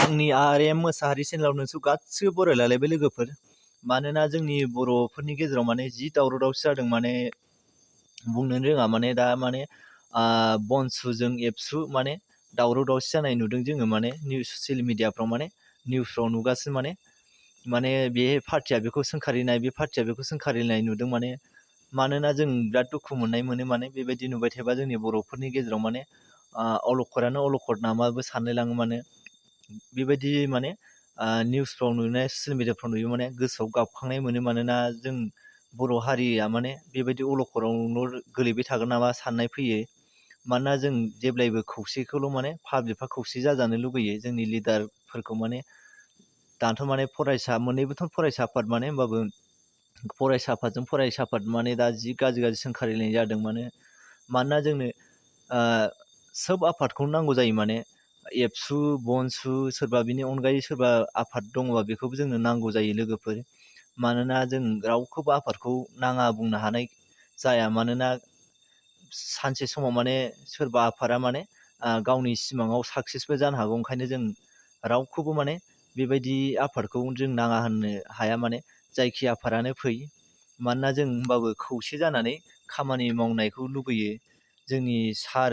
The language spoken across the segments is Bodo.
आंनि RM मोसाहारि चेनेलाव नोंसोर गासिबो बरायलायबाय लोगोफोर। मानोना जोंनि बर'फोरनि गेजेराव माने जि दावराव दावसि जादों माने बुंनोनो रोङा माने दा माने बनसुजों एबसु माने दावराव दावसि जानाय नुदों जोङो माने ससियेल मिडियाफ्राव माने निउसफ्राव नुगासिनो माने बे पार्टिया बेखौ सोंखारिनाय बे पार्टिया बेखौ सोंखारिनाय नुदों मानोना जों बिराद दुखु मोननाय मोनो माने बेबायदि नुबाय थायोबा जोंनि बर'फोरनि गेजेराव माने अलखदानो अलखद नामाबो सानलायलाङो माने बेबायदि माने निउसफ्राव नुनाय ससियेल मिडियाफ्राव नुयो माने गोसोआव गाबखांनाय मोनो मानोना जों बर' हारिया माने बेबायदि अलखदावल' गोलैबाय थागोन नामा साननाय फैयो। मानोना जों जेब्लायबो खौसेखौल' माने पाब्लिकफ्रा खौसे जाजानो लुगैयो जोंनि लिडारफोरखौ माने दाथ' माने मोननैबोथ' फरायसा आफाद माने होमबाबो फरायसा आफादजों फरायसा आफाद माने दा जि गाज्रि सोंखारिनाय जादों मानोना जोंनो सोब आफादखौनो नांगौ जायो माने एबसु बनसु सोरबा बिनि अनगायै सोरबा आफाद दङबा बेखौबो जोंनो नांगौ जायो लोगोफोर। मानोना जों रावखौबो आफादखौ नाङा बुंनो हानाय जाया मानोना सानसे समाव माने सोरबा आफादा माने गावनि सिमाङाव साक्सेसबो जानो हागौ। ओंखायनो जों रावखौबो माने बेबायदि आफादखौ जों नाङा होननो हाया माने जायखि आफादानो फै मानोना जों होमबाबो खौसे जानानै खामानि मावनायखौ लुबैयो। जोंनि सार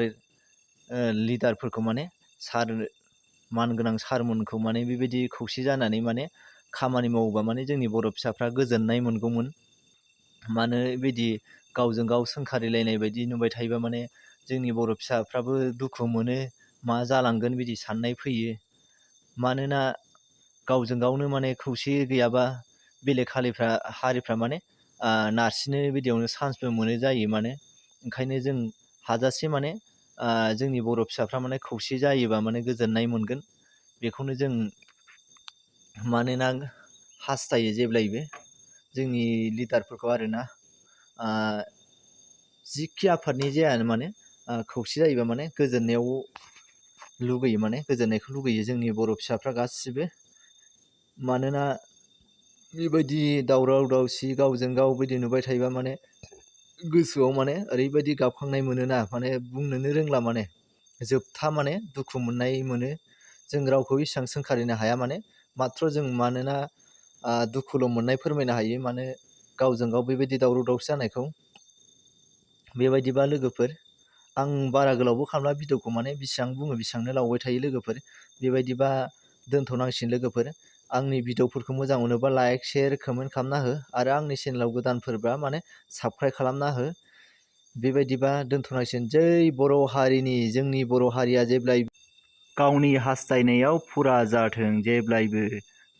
लिडारफोरखौ माने सार मानगोनां सारमोनखौ माने बेबायदि खौसे जानानै माने खामानि मावोबा माने जोंनि बर' फिसाफ्रा गोजोननाय मोनगौमोन। मानो बेबायदि गावजों गाव सोंखारिलायनाय बायदि नुबाय थायोबा माने जोंनि बर' फिसाफ्राबो दुखु मोनो मा जालांगोन बिदि साननाय फैयो। मानोना गावजों गावनो माने खौसे गैयाबा बेलेग हारिफ्रा माने नारसिनो बिदियावनो चान्सबो मोनो जायो माने ओंखायनो जों हाजासे माने जोंनि बर' फिसाफ्रा माने खौसे जायोबा माने गोजोननाय मोनगोन बेखौनो जों मानोना हास्थायो जेब्लायबो जोंनि लिडारफोरखौ आरोना जिखि आफादनि जायानो माने खौसे जायोबा माने गोजोननायाव लुगैयो माने गोजोननायखौ लुगैयो जोंनि बर' फिसाफ्रा गासिबो। मानोना बेबायदि दावराव दावसि गावजों गाव बिदि नुबाय थायोबा माने गोसोआव माने ओरैबायदि गाबखांनाय मोनोना माने बुंनोनो रोंला माने जोबथा माने दुखु मोननाय मोनो। जों रावखौ इसेबां सोंखारिनो हाया माने माथ्र जों मानोना दुखुल' मोननाय फोरमायनो हायो माने गावजों गाव बेबायदि दावराव दावसि जानायखौ। बेबायदिबा लोगोफोर आं बारा गोलावबो खालामला भिडिअखौ माने बेसेबां बुङो बेसेबांनो लावबाय थायो लोगोफोर। बेबायदिबा दोनथ'नांसिगोन लोगोफोर। आंनि भिडिअफोरखौ मोजां मोनोबा लाइक शेयार कमेन्ट खालामना हो आरो आंनि चेनेलाव गोदानफोरबा माने साबस्क्राइब खालामना हो। बेबायदिबा दोनथ'नांसिगोन। जै बर' हारिनि जोंनि बर' हारिया जेब्लायबो गावनि हास्थायनायाव फुरा जाथों जेब्लायबो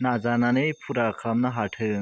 नाजानानै फुरा खालामनो हाथों।